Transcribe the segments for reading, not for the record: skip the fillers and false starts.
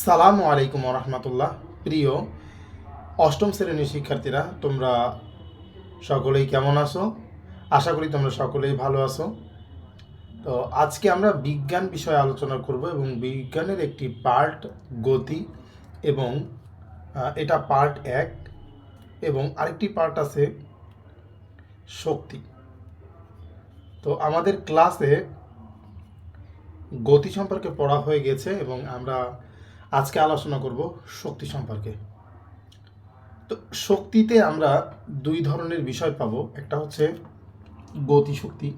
সালামু আলাইকুম রহমতুল্লাহ। প্রিয় অষ্টম শ্রেণীর শিক্ষার্থীরা, তোমরা সকলেই কেমন আছো? আশা করি তোমরা সকলেই ভালো আছো। তো আজকে আমরা বিজ্ঞান বিষয়ে আলোচনা করব এবং বিজ্ঞানের একটি পার্ট গতি, এবং এটা পার্ট 1, এবং আরেকটি পার্ট আছে শক্তি। তো আমাদের ক্লাসে গতি সম্পর্কে পড়া হয়ে গেছে এবং আমরা আজকে আলোচনা করব শক্তি সম্পর্কে। তো শক্তিতে আমরা দুই ধরনের বিষয় পাবো, একটা হচ্ছে গতিশক্তি,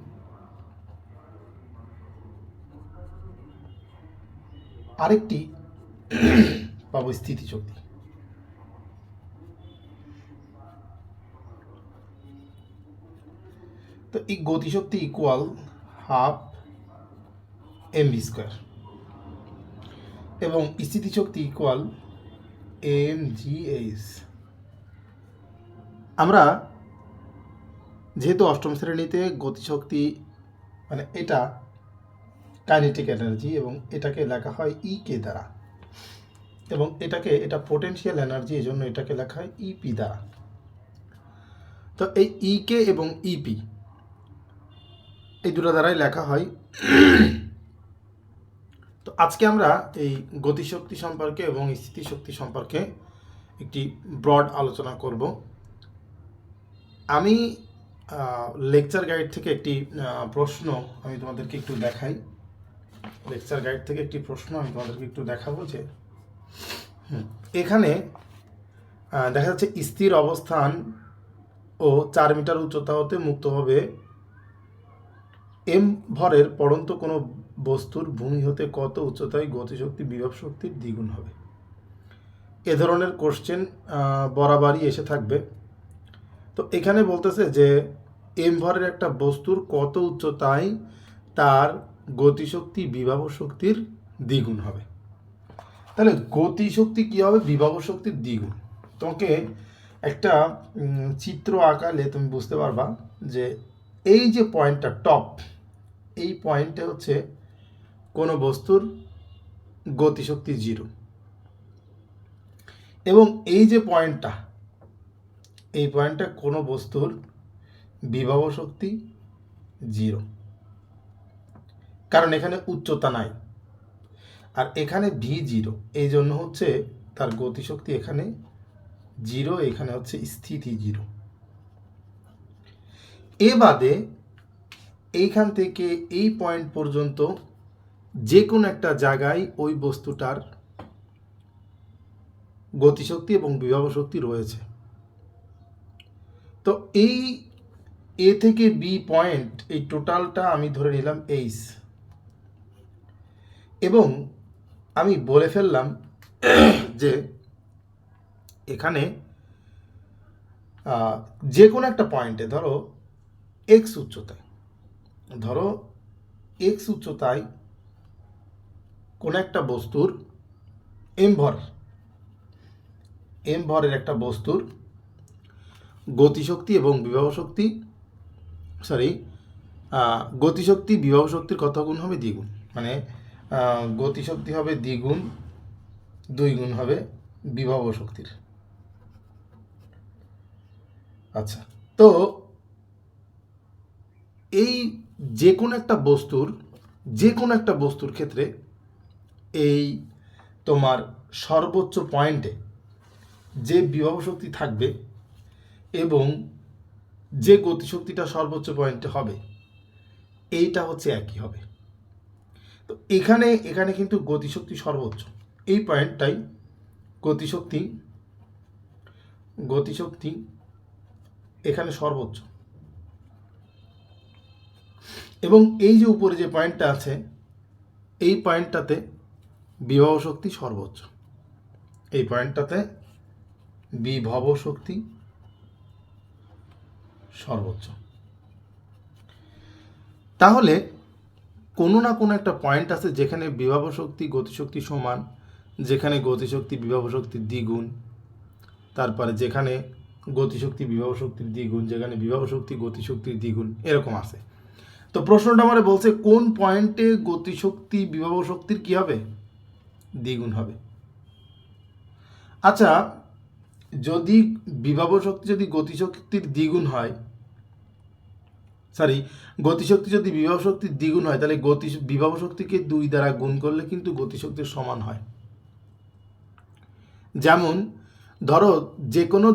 আরেকটি পাবো স্থিতিশক্তি। তো এই গতিশক্তি ইকুয়াল হাফ mv² এবং স্থিতিশক্তি ইকুয়াল mgh। আমরা যেহেতু অষ্টম শ্রেণীতে গতিশক্তি মানে এটা কাইনেটিক এনার্জি এবং এটাকে লেখা হয় কে দ্বারা, এবং এটা পোটেনশিয়াল এনার্জি, এই জন্য এটাকে লেখা হয় ইপি দ্বারা। তো এই কে এবং ইপি এই দুটো দ্বারাই লেখা হয়। তো আজকে আমরা এই গতিশক্তি সম্পর্কে এবং স্থিতিশক্তি সম্পর্কে একটি ব্রড আলোচনা করব। আমি লেকচার গাইড থেকে একটি প্রশ্ন আমি তোমাদেরকে একটু দেখাই। লেকচার গাইড থেকে একটি প্রশ্ন আমি তোমাদেরকে একটু দেখাবো যে এখানে দেখা যাচ্ছে স্থির অবস্থান ও 4 মিটার উচ্চতা হতে মুক্তভাবে এম ভরের পড়ন্ত কোনো বস্তুর ভূমি হতে কত উচ্চতায় গতিশক্তি বিভব শক্তির দ্বিগুণ হবে। এ ধরনের কোশ্চেন বরাবরই এসে থাকবে। তো এখানে বলতেছে যে এম ভরের একটা বস্তুর কত উচ্চতায় তার গতিশক্তি বিভব শক্তির দ্বিগুণ হবে। তাহলে গতিশক্তি কী হবে? বিভব শক্তির দ্বিগুণ। তোমাকে একটা চিত্র আঁকালে তুমি বুঝতে পারবা যে এই যে পয়েন্টটা টপ, এই পয়েন্টটা হচ্ছে কোনো বস্তুর গতিশক্তি 0, এবং এই যে পয়েন্টটা, এই পয়েন্টটা কোনো বস্তুর বিভব শক্তি 0, কারণ এখানে উচ্চতা নাই, আর এখানে v0, এই জন্য হচ্ছে তার গতিশক্তি এখানে 0, এখানে হচ্ছে স্থিতি 0। এ বাদে এইখান থেকে এই পয়েন্ট পর্যন্ত যে কোনো একটা জায়গায় ওই বস্তুটার গতিশক্তি এবং বিভব শক্তি রয়েছে। তো এই এ থেকে বি পয়েন্ট, এই টোটালটা আমি ধরে নিলাম এইচ, এবং আমি বলে ফেললাম যে এখানে যে কোনো একটা পয়েন্টে ধরো এক্স উচ্চতায় কোনো একটা বস্তুর এম ভরের একটা বস্তুর গতিশক্তি এবং বিভব শক্তি গতিশক্তি বিভব শক্তির কত গুণ হবে? দ্বিগুণ। মানে গতিশক্তি হবে দ্বিগুণ, 2 গুণ হবে বিভব শক্তির। আচ্ছা, তো এই যে কোনো একটা বস্তুর ক্ষেত্রে এই তোমার সর্বোচ্চ পয়েন্টে যে বিভব শক্তি থাকবে এবং যে গতিশক্তিটা সর্বোচ্চ পয়েন্টে হবে, এইটা হচ্ছে একই হবে। তো এখানে কিন্তু গতিশক্তি সর্বোচ্চ, এই পয়েন্টটাই গতিশক্তি এখানে সর্বোচ্চ, এবং এই যে উপরে যে পয়েন্টটা আছে, এই পয়েন্টটাতে বিভব শক্তি সর্বোচ্চ, এই পয়েন্টটাতে বিভব শক্তি সর্বোচ্চ। তাহলে কোনো না কোনো একটা পয়েন্ট আছে যেখানে বিভব শক্তি গতিশক্তি সমান, যেখানে গতিশক্তি বিভব শক্তির দ্বিগুণ, তারপরে যেখানে গতিশক্তি বিভব শক্তির দ্বিগুণ, যেখানে বিভব শক্তি গতিশক্তির দ্বিগুণ, এরকম আছে। তো প্রশ্নটা আমার বলছে কোন পয়েন্টে গতিশক্তি বিভব শক্তির কী হবে? দ্বিগুণ হবে। আচ্ছা, যদি বিভব শক্তি যদি গতিশক্তির দ্বিগুণ হয়, গতিশক্তি যদি বিভব শক্তির দ্বিগুণ হয়, তাহলে বিভব শক্তিকে 2 দ্বারা গুণ করলে কিন্তু গতিশক্তির সমান হয়। যেমন ধরো যে কোনো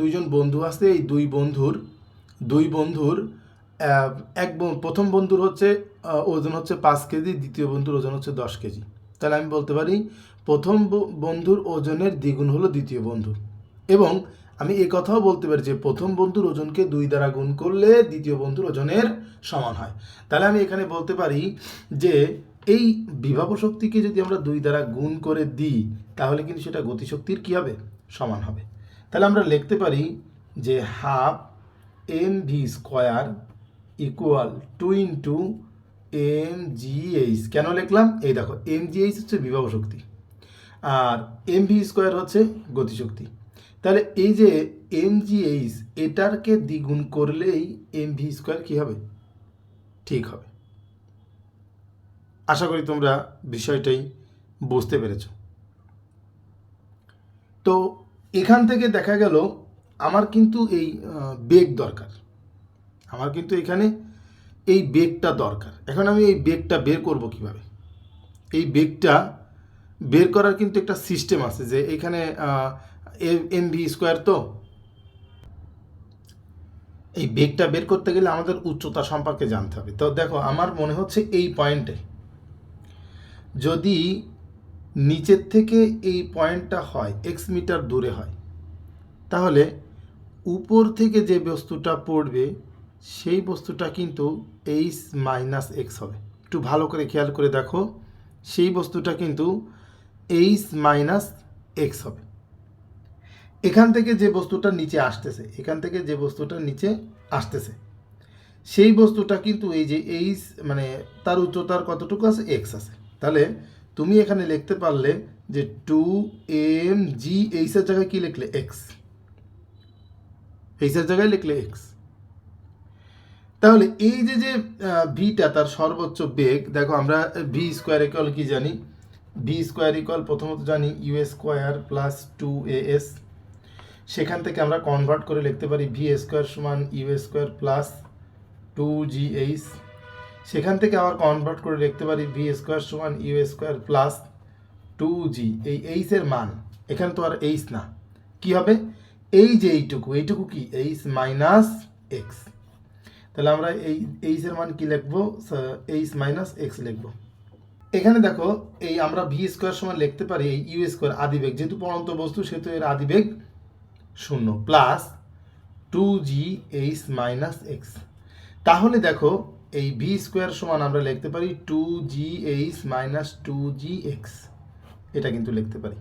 দুইজন বন্ধু আছে, এই দুই বন্ধুর প্রথম বন্ধুর হচ্ছে ওজন হচ্ছে 5 কেজি, দ্বিতীয় বন্ধুর ওজন হচ্ছে 10 কেজি। তাহলে আমি বলতে পারি প্রথম বন্ধুর ওজনের দ্বিগুণ হলো দ্বিতীয় বন্ধুর। এবং আমি এ কথাও বলতে পারি যে প্রথম বন্ধুর ওজনকে 2 দ্বারা গুণ করলে দ্বিতীয় বন্ধুর ওজনের সমান হয়। তাহলে আমি এখানে বলতে পারি যে এই বিভব শক্তিকে যদি আমরা 2 দ্বারা গুণ করে দিই, তাহলে কিন্তু সেটা গতিশক্তির কী হবে? সমান হবে। তাহলে আমরা লিখতে পারি যে half mv² equal 2 into mgh। কেন লিখলাম? এই দেখো, mgh হচ্ছে বিভব শক্তি আর mv² হচ্ছে গতিশক্তি। তাহলে এই যে mgh, এটারকে দ্বিগুণ করলেই mv² কী হবে? ঠিক হবে। আশা করি তোমরা বিষয়টাই বুঝতে পেরেছ। তো এখান থেকে দেখা গেল আমার কিন্তু এই বেগ দরকার, আমার কিন্তু এখানে এই বেগটা দরকার। এখন আমি এই বেগটা বের করব কিভাবে? এই বেগটা বের করার কিন্তু একটা সিস্টেম আছে, যে এখানে mv², তো এই বেগটা বের করতে গেলে আমাদের উচ্চতা সম্পর্কে জানতে হবে। তো দেখো, আমার মনে হচ্ছে এই পয়েন্টে যদি নিচের থেকে এই পয়েন্টটা হয় এক্স মিটার দূরে হয়, তাহলে উপর থেকে যে বস্তুটা পড়বে সেই বস্তুটা কিন্তু এইচ মাইনাস এক্স হবে। একটু ভালো করে খেয়াল করে দেখো, সেই বস্তুটা কিন্তু এইচ মাইনাস এক্স হবে। এখান থেকে যে বস্তুটা নিচে আসতেছে, সেই বস্তুটা কিন্তু এই যে এইচ, মানে তার উচ্চতার কতটুকু আছে? এক্স আছে। তাহলে তুমি এখানে লিখতে পারলে যে 2mg, এইচের জায়গায় কি লিখলে? এক্স। এইচের জায়গায় লিখলে এক্স। তাহলে এই যে ভিটা, তার সর্বোচ্চ বেগ, দেখো আমরা v² ইকুয়াল কি জানি? v² ইকুয়াল প্রথমত জানি u² প্লাস 2as। সেখান থেকে আমরা কনভার্ট করে লিখতে পারি v² সমান u² প্লাস 2gh। সেখান থেকে আবার কনভার্ট করে লিখতে পারি v² সমান u² প্লাস 2g। এই এইচের মান এখানে তো আর এইচ না, কি হবে? এই যে এইটুকু কি? H minus x. তাহলে আমরা এই এইচের মান কি লিখবো? এইচ মাইনাস এক্স লিখবো। এখানে দেখো, এই আমরা v² সমান লিখতে পারি এই u² আদিবেগ, যেহেতু পড়ন্ত বস্তু সেহেতু এর আদিবেগ 0 প্লাস 2gh মাইনাস এক্স। তাহলে দেখো, এই v² সমান আমরা লিখতে পারি 2gh মাইনাস 2gx, এটা কিন্তু লিখতে পারি।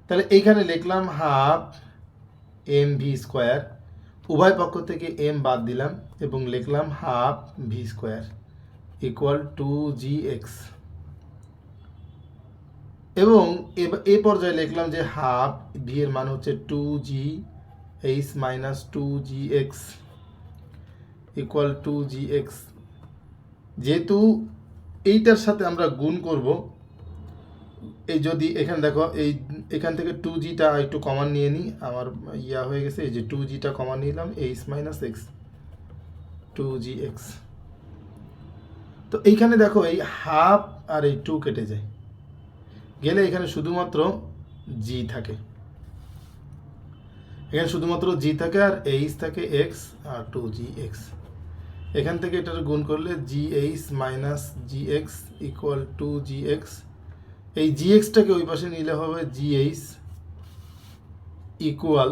তাহলে এইখানে লিখলাম হাফ mv², উভয় পক্ষ থেকে m বাদ দিলাম এবং লিখলাম হাফ v² ইকুয়াল 2gx। এবং এ পর্যায়ে লিখলাম যে হাফ v এর মান হচ্ছে 2gh minus 2gx equal 2gx। যেহেতু এইটার সাথে আমরা গুণ করব, এই যদি এখানে দেখো, এখান থেকে 2gটা একটু কমান নিয়ে নিই, আমার হয়ে গেছে, এই যে 2gটা কমান নিলাম, h মাইনাস এক্স 2gx। তো এইখানে দেখো, এই হাফ আর এই 2 কেটে যায়, গেলে এখানে শুধুমাত্র g থাকে, এখানে শুধুমাত্র g থাকে আর h থাকে x আর 2gx। এখান থেকে এটার গুণ করলে gh minus gx equal 2gx। এই gxটাকে ওই পাশে নিলে হবে gh equal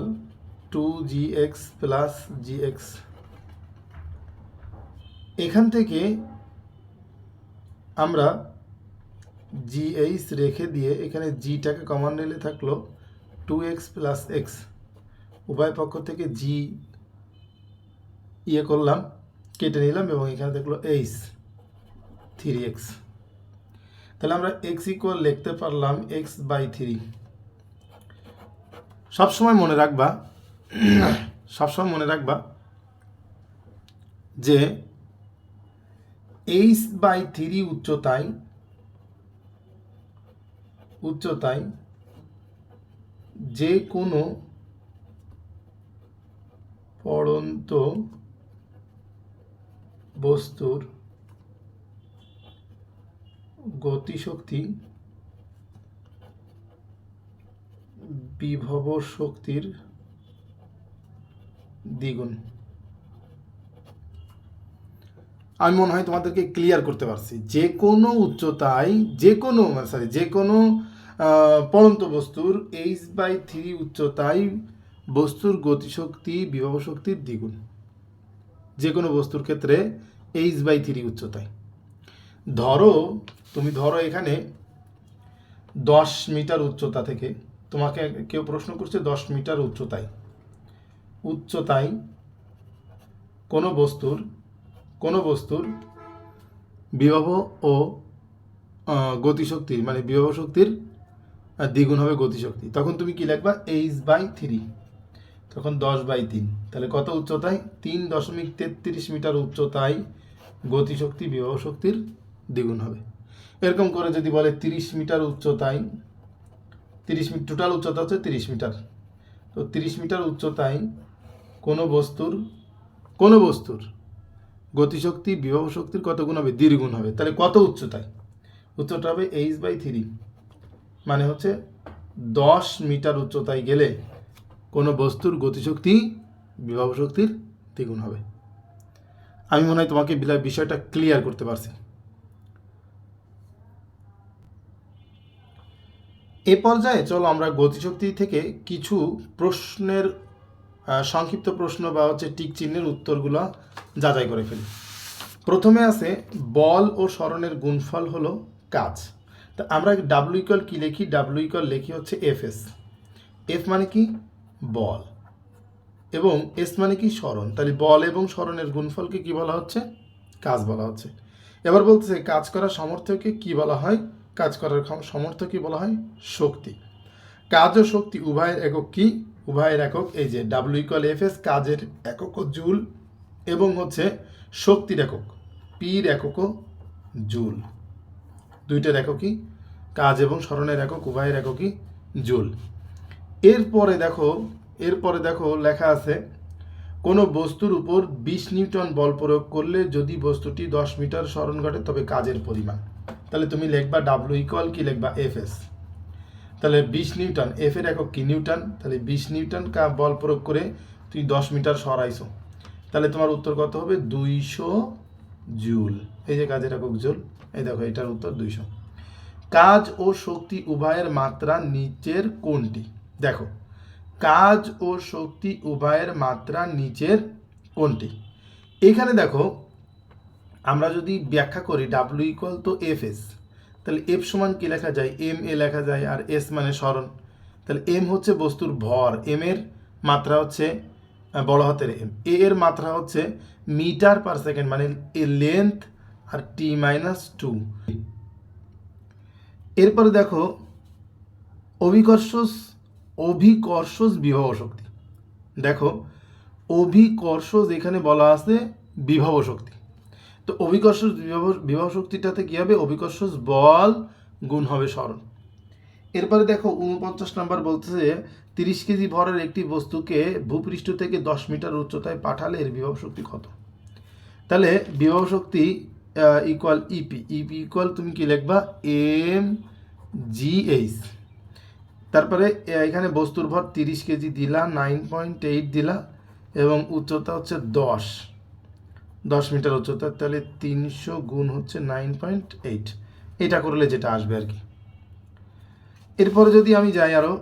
2gx plus gx। এখান থেকে আমরা gh রেখে দিয়ে এখানে gটাকে কমন নিলে থাকলো 2x প্লাস x, উভয় পক্ষ থেকে g করলাম, কেটে নিলাম এবং এখানে দেখলো h 3x। তাহলে আমরা x ইকুয়াল লিখতে পারলাম x বাই 3। সবসময় মনে রাখবা যে h বাই 3 উচ্চতায় যে কোনো পড়ন্ত বস্তুর গতিশক্তি বিভব শক্তির দ্বিগুণ। আমি মনে হয় তোমাদেরকে ক্লিয়ার করতে পারছি। যে কোনো উচ্চতায় যে কোনো পড়ন্ত বস্তুর h/3 উচ্চতায় বস্তুর গতিশক্তি বিভব শক্তির দ্বিগুণ। যে কোনো বস্তুর ক্ষেত্রে h/3 উচ্চতায়। তুমি ধরো এখানে 10 মিটার উচ্চতা থেকে তোমাকে কেউ প্রশ্ন করছে 10 মিটার উচ্চতায় কোনো বস্তুর বিভব ও গতিশক্তির মানে বিভব শক্তির দ্বিগুণ হবে গতিশক্তি। তখন তুমি কি লিখবা h/3, তখন 10/3, তাহলে কত উচ্চতায় 3.33 মিটার উচ্চতায় গতিশক্তি বিভব শক্তির দ্বিগুণ হবে। এরকম করে যদি বলে 30 মিটার উচ্চতায়, টোটাল উচ্চতা হচ্ছে 30 মিটার, তো 30 মিটার উচ্চতায় কোনো বস্তুর গতিশক্তি বিভব শক্তির কত গুণ হবে? দ্বিগুণ হবে। তাহলে কত উচ্চতায়? উচ্চতা হবে h/3, মানে হচ্ছে 10 মিটার উচ্চতায় গেলে কোনো বস্তুর গতিশক্তি বিভব শক্তির দ্বিগুণ হবে। আমি মনে হয় তোমাকে বিষয়টা ক্লিয়ার করতে পারছি। এ পর্যায়ে চলো আমরা গতিশক্তি থেকে কিছু প্রশ্নের সংক্ষিপ্ত প্রশ্ন বা হচ্ছে টিক চিহ্নের উত্তরগুলো যাচাই করে ফেলি। প্রথমে আছে বল ও সরণের গুণফল হলো কাজ। তা আমরা ডাব্লিউ ইকুয়াল কি লিখি? ডাব্লিউ ইকুয়াল লিখি হচ্ছে এফএস। এফ মানে কি? বল, এবং এস মানে কি? সরণ। তাহলে বল এবং সরণের গুণফলকে কি বলা হচ্ছে? কাজ বলা হচ্ছে। এবার বলতেছে কাজ করার সামর্থ্যকে কি বলা হয়? কাজ করার সামর্থ্যকে বলা হয় শক্তি। কাজ ও শক্তি উভয়ের একক কি? উভয়ের একক এই যে ডাব্লিউ ইকুয়াল এফএস, কাজের একক জুল, এবং হচ্ছে শক্তির একক পির একক জুল। দুইটার এককই কাজ এবং সরণের একক উভয়ের এককই জুল। এরপরে দেখো লেখা আছে কোনো বস্তুর উপর 20 নিউটন বল প্রয়োগ করলে যদি বস্তুটি 10 মিটার সরণ ঘটে তবে কাজের পরিমাণ। তাহলে তুমি লিখবা ডাব্লিউ ইকুয়াল কি লিখবা? এফএস। তাহলে 20 নিউটন, এফ এর একক কি? নিউটন। তাহলে 20 নিউটন বল প্রয়োগ করে তুই 10 মিটার সরাইছো, তাহলে তোমার উত্তর কত হবে? 200 জুল। এই যে কাজের একক জুল, এই দেখো এটার উত্তর 200। কাজ ও শক্তি উভয়ের মাত্রা নিচের কোনটি? দেখো কাজ ও শক্তি উভয়ের মাত্রা নিচের কোনটি? এখানে দেখো আমরা যদি ব্যাখ্যা করি ডাব্লিউ ইকুয়াল তো এফ এস, তাহলে এফ সমান কি লেখা যায়? এম এ লেখা যায়, আর এস মানে সরণ। তাহলে এম হচ্ছে বস্তুর ভর, এম এর মাত্রা হচ্ছে বড় হাতের এম, এ এর মাত্রা হচ্ছে মিটার পার সেকেন্ড মানে এ লেন্থ, আর t-2। এরপরে দেখো অভিকর্ষজ বিভব শক্তি। দেখো অভিকর্ষজ এখানে বলা আছে বিভব শক্তি, তো অভিকর্ষজ বিভব শক্তিটাতে কি হবে? অভিকর্ষজ বল গুণ হবে সরণ। এরপরে দেখো 49 নাম্বার বলতেছে 30 কেজি ভরের একটি বস্তুকে ভূপৃষ্ঠ থেকে 10 মিটার উচ্চতায় পাঠালে এর বিভব শক্তি কত? তাহলে বিভব শক্তি ইকুয়াল ইপি ইকুয়াল তুমি কি লিখবা? M G H. তারপরে এখানে বস্তুর ভর 30 কেজি দিলা, 9.8 দিলা, এবং উচ্চতা হচ্ছে 10 মিটার উচ্চতা, তাহলে 300 গুণ হচ্ছে 9.8। এটা করলে যেটা আসবে আর কি। এরপরে যদি আমি যাই আরো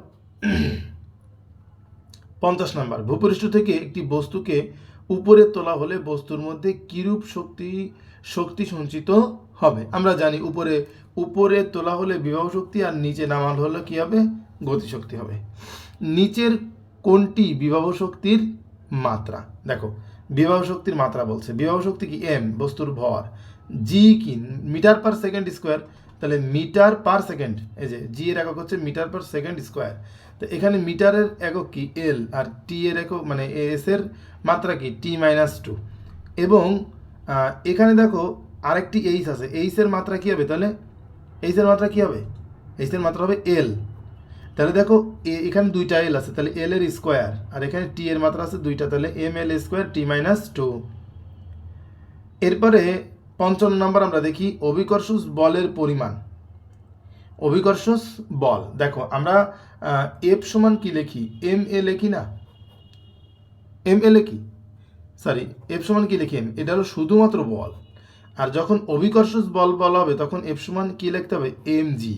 50 নাম্বার, ভূপৃষ্ঠ থেকে একটি বস্তুকে উপরে তোলা হলে বস্তুর মধ্যে কিরূপ শক্তি সঞ্চিত হবে? আমরা জানি উপরে তোলা হলে বিভব শক্তি, আর নিচে নামাল হলে কি হবে? গতিশক্তি হবে। নিচের কোনটি বিভব শক্তির মাত্রা? দেখো বিভব শক্তির মাত্রা বলছে, বিভব শক্তি কি? এম বস্তুর ভর, জি কি? মিটার পার সেকেন্ড স্কোয়ার, তাহলে মিটার পার সেকেন্ড, এই যে জি এর একক হচ্ছে মিটার পার সেকেন্ড স্কোয়ার। তো এখানে মিটারের একক কি? এল, আর টি এর একক মানে এস এর মাত্রা কি? t-2। এবং এখানে দেখো আরেকটি এইচ আছে, এইচ এর মাত্রা কি হবে? তাহলে এইচ এর মাত্রা কি হবে? এইচ এর মাত্রা হবে এল। তাহলে দেখো এখানে দুইটা এল আছে, তাহলে এল এর স্কোয়ার, আর এখানে টি এর মাত্রা আছে দুইটা, তাহলে এম এল স্কোয়ার টি মাইনাস টু। এরপরে 55 নম্বর আমরা দেখি অভিকর্ষ বলের পরিমাণ। অভিকর্ষ বল, দেখো আমরা এফ সমান কি লিখি, এম এ লিখি না, এম এ লিখি, সরি এফ সমান কি লিখি, এম, এটা হলো শুধুমাত্র বল। আর যখন অভিকর্ষ বল বলা হবে তখন এফ সমান কি লিখতে হবে, এম জি।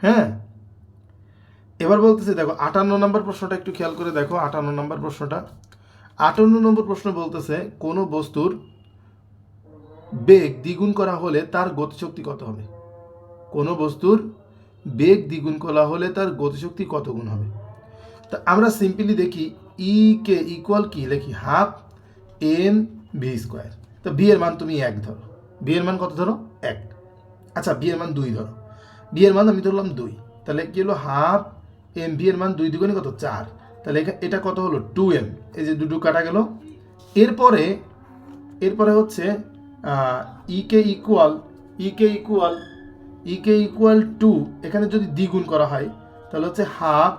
হ্যাঁ, এবার বলতেছে দেখো 58 নম্বর প্রশ্নটা একটু খেয়াল করে দেখো। 58 নম্বর প্রশ্নটা, 58 নম্বর প্রশ্ন বলতেছে কোনো বস্তুর বেগ দ্বিগুণ করা হলে তার গতিশক্তি কত হবে। কোনো বস্তুর বেগ দ্বিগুণ করা হলে তার গতিশক্তি কত গুণ হবে। তা আমরা সিম্পলি দেখি ই কে ইকুয়াল কি লিখি, হাফ এম ভি স্কোয়ার। তো ভি এর মান তুমি 1 ধরো, ভি এর মান কত ধরো, 1। আচ্ছা ভি এর মান 2 ধরো, ভি এর মান আমি ধরলাম 2, তাহলে কি হলো হাফ এম ভি এর মান 2 দুগুণে কত 4, তাহলে এটা কত হলো 2m, এই যে দুটো কাটা গেল। এরপরে হচ্ছে ইকে ইকুয়াল টু, এখানে যদি দ্বিগুণ করা হয় তাহলে হচ্ছে হাফ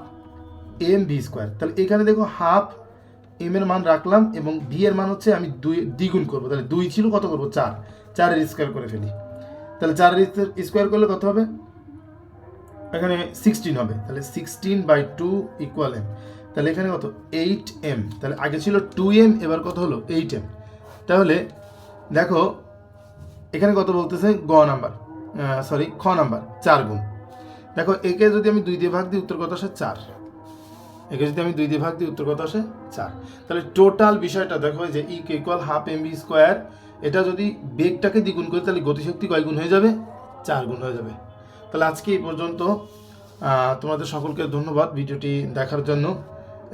এম ভি স্কোয়ার। তাহলে এখানে দেখো হাফ এম এর মান রাখলাম এবং ভি এর মান হচ্ছে আমি 2 দ্বিগুণ করবো, তাহলে 2 ছিল কত করবো 4, 4 এর স্কোয়ার করে ফেলি। তাহলে 4 এর স্কোয়ার করলে কত হবে, এখানে 16 হবে, তাহলে 16/2 ইকুয়াল এম। তাহলে এখানে কত 8m, তাহলে আগে ছিল 2m, এবার কত হলো 8m। তাহলে দেখো এখানে কত বলতেছে খ নাম্বার 4 গুণ। দেখো একে যদি আমি 2 দিয়ে ভাগ দিই উত্তর কত আসে 4, একে যদি আমি 2 দিয়ে ভাগ দিই উত্তর কত আসে 4। তাহলে টোটাল বিষয়টা দেখো যে E K equal half M V square, এটা যদি বেগটাকে দ্বিগুণ করি তাহলে গতিশক্তি কয় গুণ হয়ে যাবে, 4 গুণ হয়ে যাবে। তাহলে আজকে এই পর্যন্ত, তোমাদের সকলকে ধন্যবাদ ভিডিওটি দেখার জন্য,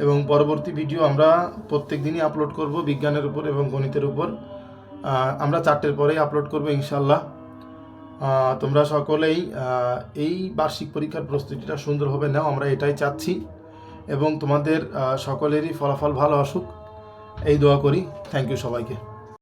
এবং পরবর্তী ভিডিও আমরা প্রত্যেক দিনই আপলোড করব বিজ্ঞানের উপর এবং গণিতের উপর। আমরা 4টের পরেই আপলোড করব ইনশাল্লাহ। তোমরা সকলেই এই বার্ষিক পরীক্ষার প্রস্তুতিটা সুন্দরভাবে নাও, আমরা এটাই চাচ্ছি, এবং তোমাদের সকলেরই ফলাফল ভালো আসুক এই দোয়া করি। থ্যাংক ইউ সবাইকে।